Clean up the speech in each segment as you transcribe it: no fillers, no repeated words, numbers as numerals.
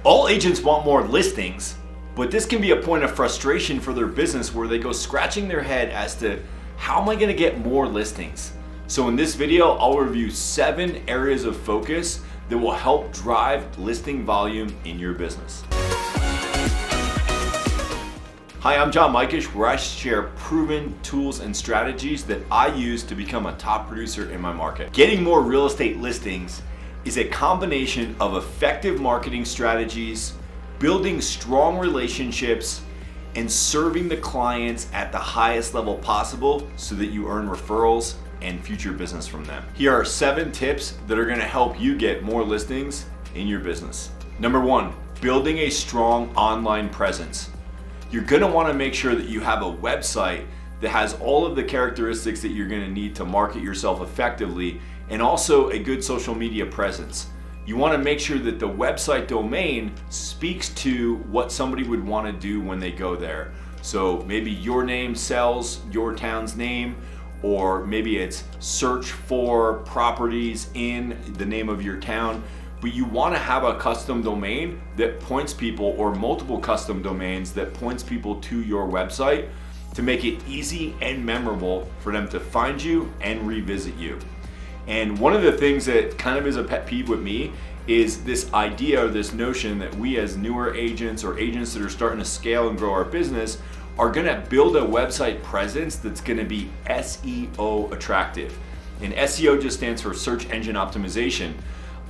All agents want more listings, but this can be a point of frustration for their business where they go scratching their head as to how am I going to get more listings? So in this video, I'll review 7 areas of focus that will help drive listing volume in your business. Hi, I'm Mikesh, where I share proven tools and strategies that I use to become a top producer in my market. Getting more real estate listings is a combination of effective marketing strategies, building strong relationships, and serving the clients at the highest level possible so that you earn referrals and future business from them. Here are 7 tips that are gonna help you get more listings in your business. Number 1, building a strong online presence. You're gonna wanna make sure that you have a website that has all of the characteristics that you're gonna need to market yourself effectively, and also a good social media presence. You wanna make sure that the website domain speaks to what somebody would wanna do when they go there. So maybe your name sells your town's name, or maybe it's search for properties in the name of your town. But you want to have a custom domain that points people, or multiple custom domains that points people to your website to make it easy and memorable for them to find you and revisit you. And one of the things that kind of is a pet peeve with me is this idea or this notion that we as newer agents or agents that are starting to scale and grow our business are gonna build a website presence that's gonna be SEO attractive. And SEO just stands for search engine optimization.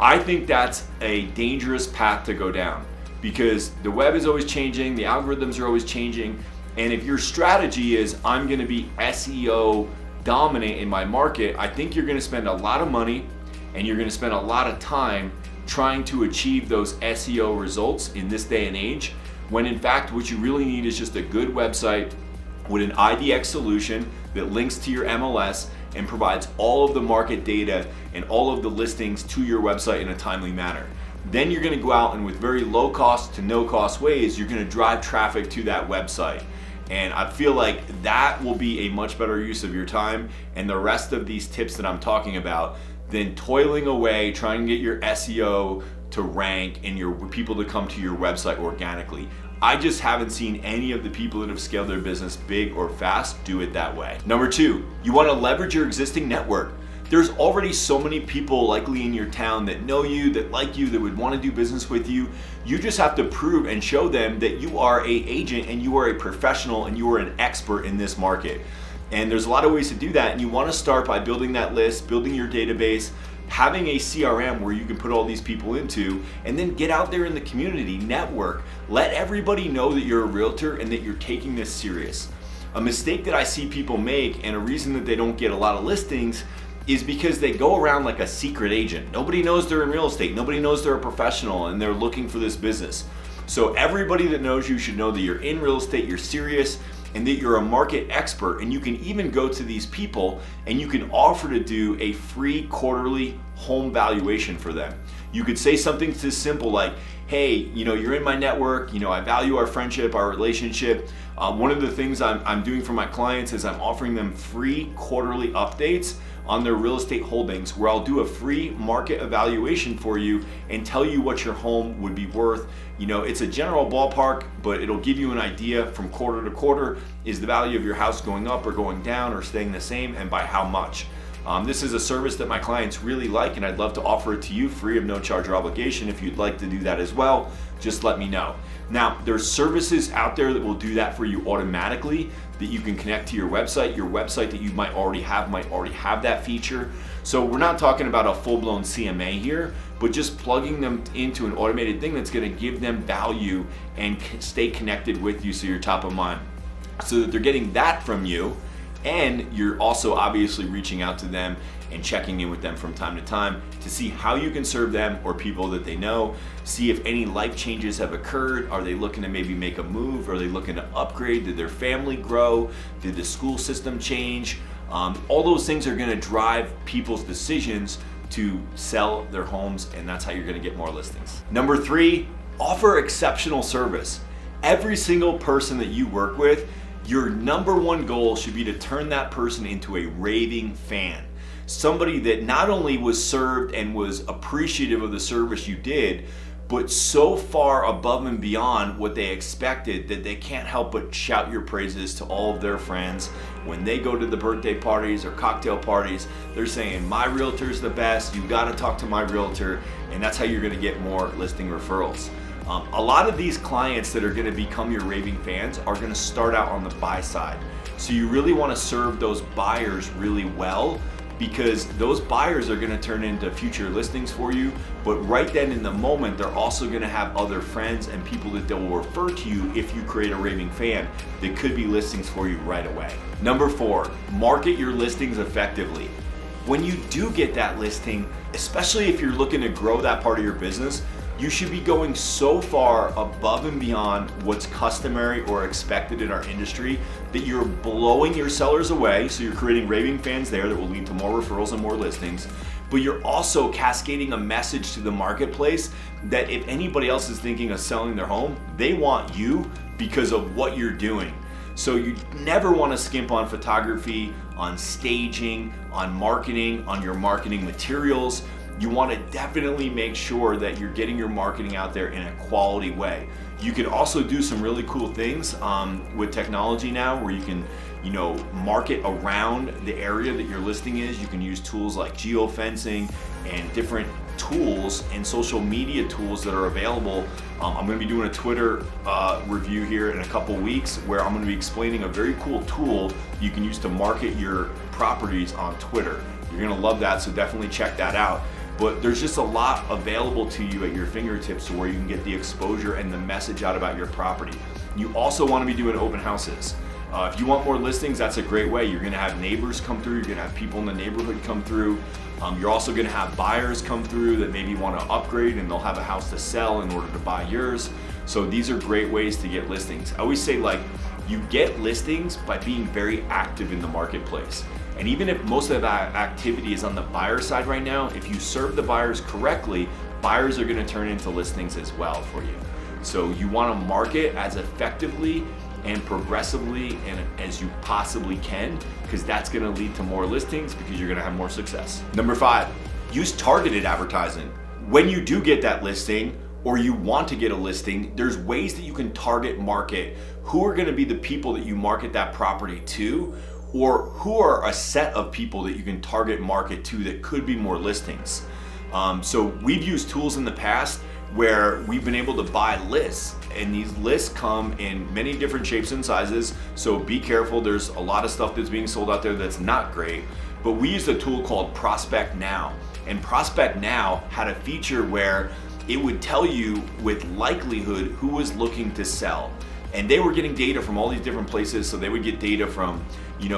I think that's a dangerous path to go down, because the web is always changing, the algorithms are always changing, and if your strategy is I'm gonna be SEO dominant in my market, I think you're gonna spend a lot of money and you're gonna spend a lot of time trying to achieve those SEO results in this day and age, when in fact what you really need is just a good website with an IDX solution that links to your MLS and provides all of the market data and all of the listings to your website in a timely manner. Then you're gonna go out and with very low cost to no cost ways, you're gonna drive traffic to that website. And I feel like that will be a much better use of your time and the rest of these tips that I'm talking about than toiling away trying to get your SEO to rank and your people to come to your website organically. I just haven't seen any of the people that have scaled their business big or fast do it that way. Number 2, you want to leverage your existing network. There's already so many people likely in your town that know you, that like you, that would want to do business with you. You just have to prove and show them that you are an agent and you are a professional and you are an expert in this market. And there's a lot of ways to do that, and you want to start by building that list, building your database, having a CRM where you can put all these people into, and then get out there in the community, network. Let everybody know that you're a realtor and that you're taking this serious. A mistake that I see people make, and a reason that they don't get a lot of listings, is because they go around like a secret agent. Nobody knows they're in real estate. Nobody knows they're a professional and they're looking for this business. So everybody that knows you should know that you're in real estate, you're serious, and that you're a market expert. And you can even go to these people and you can offer to do a free quarterly home valuation for them. You could say something as simple like, hey, you're in my network, I value our friendship, our relationship. One of the things I'm doing for my clients is I'm offering them free quarterly updates on their real estate holdings, where I'll do a free market evaluation for you and tell you what your home would be worth. It's a general ballpark, but it'll give you an idea from quarter to quarter. Is the value of your house going up or going down or staying the same, and by how much? This is a service that my clients really like, and I'd love to offer it to you free of no charge or obligation. If you'd like to do that as well, just let me know. Now, there's services out there that will do that for you automatically, that you can connect to your website. Your website that you might already have that feature. So we're not talking about a full-blown CMA here, but just plugging them into an automated thing that's gonna give them value and stay connected with you so you're top of mind. So that they're getting that from you, and you're also obviously reaching out to them and checking in with them from time to time to see how you can serve them or people that they know. See if any life changes have occurred. Are they looking to maybe make a move? Are they looking to upgrade? Did their family grow? Did the school system change? All those things are gonna drive people's decisions to sell their homes, and that's how you're gonna get more listings. Number 3, offer exceptional service. Every single person that you work with, your number 1 goal should be to turn that person into a raving fan. Somebody that not only was served and was appreciative of the service you did, but so far above and beyond what they expected that they can't help but shout your praises to all of their friends. When they go to the birthday parties or cocktail parties, they're saying, my realtor's the best, you gotta talk to my realtor, and that's how you're gonna get more listing referrals. A lot of these clients that are gonna become your raving fans are gonna start out on the buy side. So you really wanna serve those buyers really well, because those buyers are gonna turn into future listings for you, but right then in the moment, they're also gonna have other friends and people that they will refer to you if you create a raving fan that could be listings for you right away. Number 4, market your listings effectively. When you do get that listing, especially if you're looking to grow that part of your business, you should be going so far above and beyond what's customary or expected in our industry that you're blowing your sellers away. So you're creating raving fans there that will lead to more referrals and more listings. But you're also cascading a message to the marketplace that if anybody else is thinking of selling their home, they want you because of what you're doing. So you never want to skimp on photography, on staging, on marketing, on your marketing materials. You want to definitely make sure that you're getting your marketing out there in a quality way. You can also do some really cool things with technology now where you can, market around the area that your listing is. You can use tools like geofencing and different tools and social media tools that are available. I'm going to be doing a Twitter review here in a couple weeks where I'm going to be explaining a very cool tool you can use to market your properties on Twitter. You're going to love that, so definitely check that out. But there's just a lot available to you at your fingertips to where you can get the exposure and the message out about your property. You also want to be doing open houses. If you want more listings, that's a great way. You're going to have neighbors come through. You're going to have people in the neighborhood come through. You're also going to have buyers come through that maybe want to upgrade and they'll have a house to sell in order to buy yours. So these are great ways to get listings. I always say, you get listings by being very active in the marketplace. And even if most of that activity is on the buyer side right now, if you serve the buyers correctly, buyers are going to turn into listings as well for you. So you want to market as effectively and progressively and as you possibly can, because that's going to lead to more listings because you're going to have more success. Number 5, use targeted advertising. When you do get that listing or you want to get a listing, there's ways that you can target market who are going to be the people that you market that property to, or who are a set of people that you can target market to that could be more listings. So we've used tools in the past where we've been able to buy lists, and these lists come in many different shapes and sizes, so be careful. There's a lot of stuff that's being sold out there that's not great, but we used a tool called Prospect Now, and Prospect Now had a feature where it would tell you with likelihood who was looking to sell. And they were getting data from all these different places, so they would get data from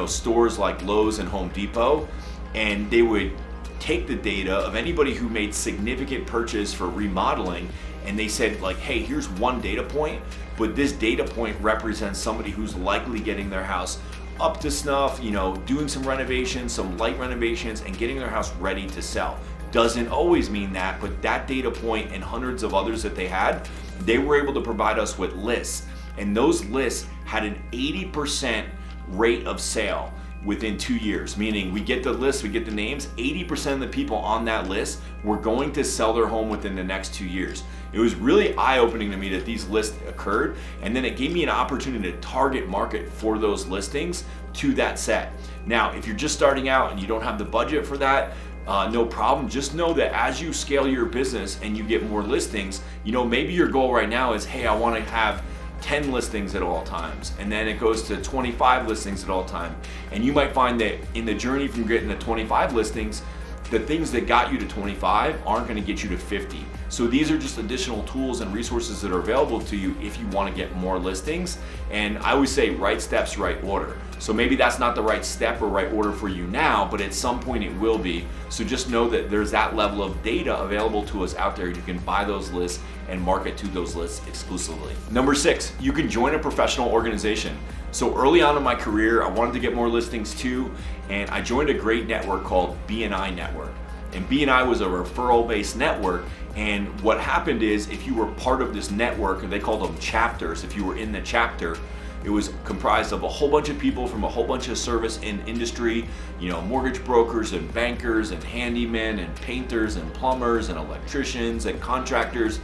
stores like Lowe's and Home Depot, and they would take the data of anybody who made significant purchase for remodeling, and they said hey, here's one data point, but this data point represents somebody who's likely getting their house up to snuff, doing some renovations, some light renovations, and getting their house ready to sell. Doesn't always mean that, but that data point and hundreds of others that they had, they were able to provide us with lists. And those lists had an 80% rate of sale within 2 years, meaning we get the list, we get the names, 80% of the people on that list were going to sell their home within the next 2 years. It was really eye-opening to me that these lists occurred, and then it gave me an opportunity to target market for those listings to that set. Now, if you're just starting out and you don't have the budget for that, no problem. Just know that as you scale your business and you get more listings, maybe your goal right now is, hey, I want to have 10 listings at all times, and then it goes to 25 listings at all time. And you might find that in the journey from getting to 25 listings, the things that got you to 25 aren't going to get you to 50. So these are just additional tools and resources that are available to you if you want to get more listings. And I always say right steps, right order. So maybe that's not the right step or right order for you now, but at some point it will be. So just know that there's that level of data available to us out there. You can buy those lists and market to those lists exclusively. Number 6, you can join a professional organization. So early on in my career, I wanted to get more listings too, and I joined a great network called BNI Network. And BNI was a referral-based network, and what happened is if you were part of this network, and they called them chapters, if you were in the chapter, it was comprised of a whole bunch of people from a whole bunch of service in industry, mortgage brokers and bankers and handymen and painters and plumbers and electricians and contractors.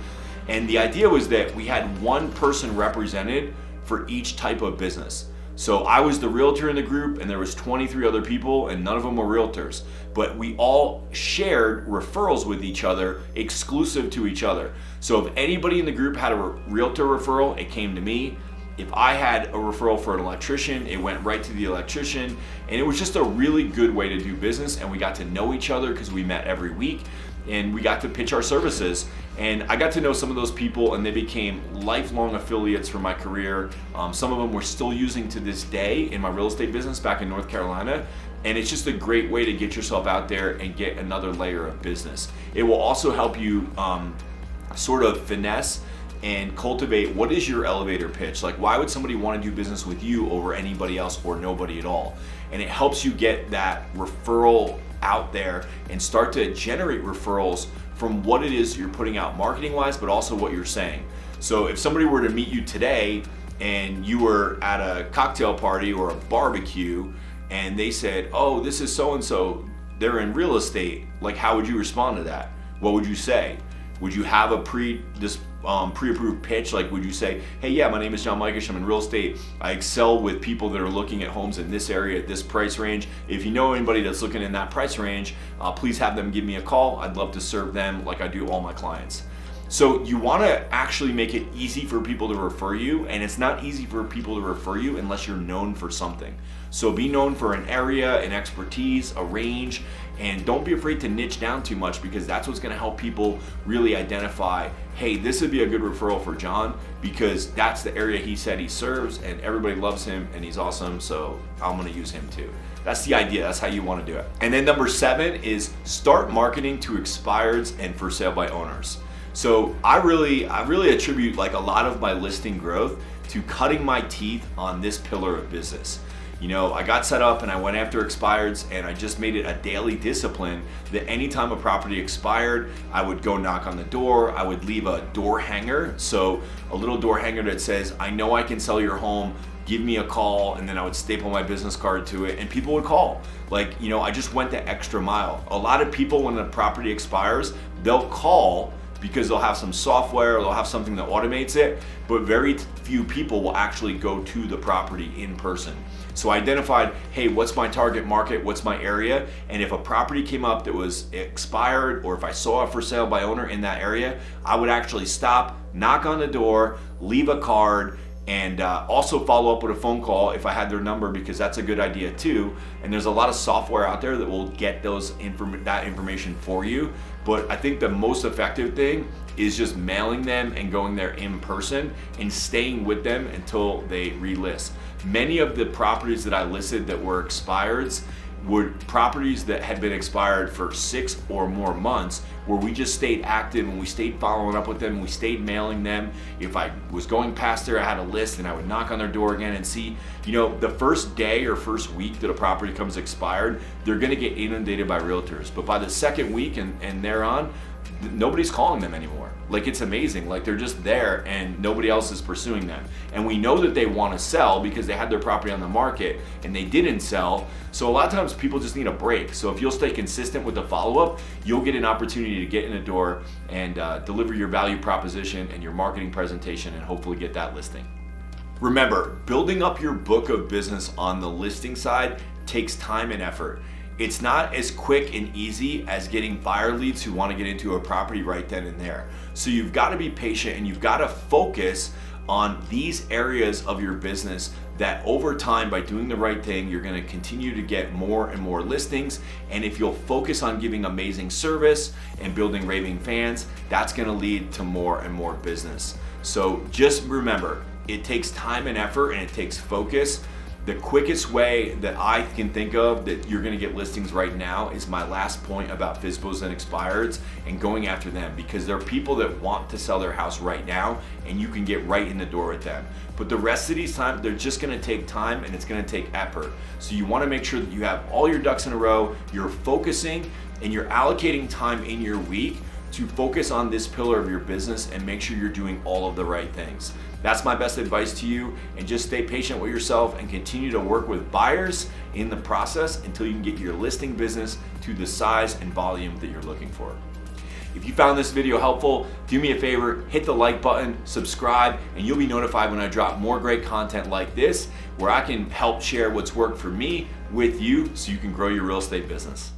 And the idea was that we had one person represented for each type of business. So I was the realtor in the group, and there was 23 other people, and none of them were realtors. But we all shared referrals with each other, exclusive to each other. So if anybody in the group had a realtor referral, it came to me. If I had a referral for an electrician, it went right to the electrician. And it was just a really good way to do business, and we got to know each other because we met every week, and we got to pitch our services. And I got to know some of those people, and they became lifelong affiliates for my career. Some of them we're still using to this day in my real estate business back in North Carolina. And it's just a great way to get yourself out there and get another layer of business. It will also help you sort of finesse and cultivate what is your elevator pitch. Like, why would somebody want to do business with you over anybody else or nobody at all? And it helps you get that referral out there and start to generate referrals from what it is you're putting out marketing wise, but also what you're saying. So if somebody were to meet you today and you were at a cocktail party or a barbecue and they said, oh, this is so-and-so, they're in real estate, like, how would you respond to that? What would you say? Would you have a pre-approved pitch? Like, would you say, hey, yeah, my name is John Mikesh, I'm in real estate. I excel with people that are looking at homes in this area at this price range. If you know anybody that's looking in that price range, please have them give me a call. I'd love to serve them like I do all my clients. So you want to actually make it easy for people to refer you, and it's not easy for people to refer you unless you're known for something. So be known for an area, an expertise, a range, and don't be afraid to niche down too much, because that's what's going to help people really identify, hey, this would be a good referral for John because that's the area he said he serves and everybody loves him and he's awesome, so I'm going to use him too. That's the idea. That's how you want to do it. And then number 7 is start marketing to expireds and for sale by owners. So I really attribute like a lot of my listing growth to cutting my teeth on this pillar of business. You know, I got set up and I went after expireds, and I just made it a daily discipline that anytime a property expired, I would go knock on the door. I would leave a door hanger, so a little door hanger that says, I know I can sell your home, give me a call, and then I would staple my business card to it and people would call. Like, you know, I just went the extra mile. A lot of people, when the property expires, they'll call because they'll have some software or they'll have something that automates it, but very few people will actually go to the property in person. So I identified, hey, what's my target market, what's my area, and if a property came up that was expired, or if I saw a for sale by owner in that area, I would actually stop, knock on the door, leave a card, and also follow up with a phone call if I had their number, because that's a good idea too. And there's a lot of software out there that will get that information for you. But I think the most effective thing is just mailing them and going there in person and staying with them until they relist. Many of the properties that I listed that were expireds were properties that had been expired for 6 or more months, where we just stayed active and we stayed following up with them, we stayed mailing them. If I was going past there, I had a list and I would knock on their door again and see, you know, the first day or first week that a property comes expired, they're gonna get inundated by realtors. But by the second week and thereon, nobody's calling them anymore. Like, it's amazing. Like, they're just there and nobody else is pursuing them. And we know that they want to sell because they had their property on the market and they didn't sell. So a lot of times people just need a break. So if you'll stay consistent with the follow-up, you'll get an opportunity to get in the door and deliver your value proposition and your marketing presentation and hopefully get that listing. Remember, building up your book of business on the listing side takes time and effort. It's not as quick and easy as getting buyer leads who want to get into a property right then and there. So you've got to be patient and you've got to focus on these areas of your business that over time, by doing the right thing, you're going to continue to get more and more listings. And if you'll focus on giving amazing service and building raving fans, that's going to lead to more and more business. So just remember, it takes time and effort and it takes focus. The quickest way that I can think of that you're going to get listings right now is my last point about FSBOs and expireds and going after them, because there are people that want to sell their house right now and you can get right in the door with them. But the rest of these times, they're just going to take time and it's going to take effort. So you want to make sure that you have all your ducks in a row, you're focusing and you're allocating time in your week to focus on this pillar of your business and make sure you're doing all of the right things. That's my best advice to you, and just stay patient with yourself and continue to work with buyers in the process until you can get your listing business to the size and volume that you're looking for. If you found this video helpful, do me a favor, hit the like button, subscribe, and you'll be notified when I drop more great content like this, where I can help share what's worked for me with you so you can grow your real estate business.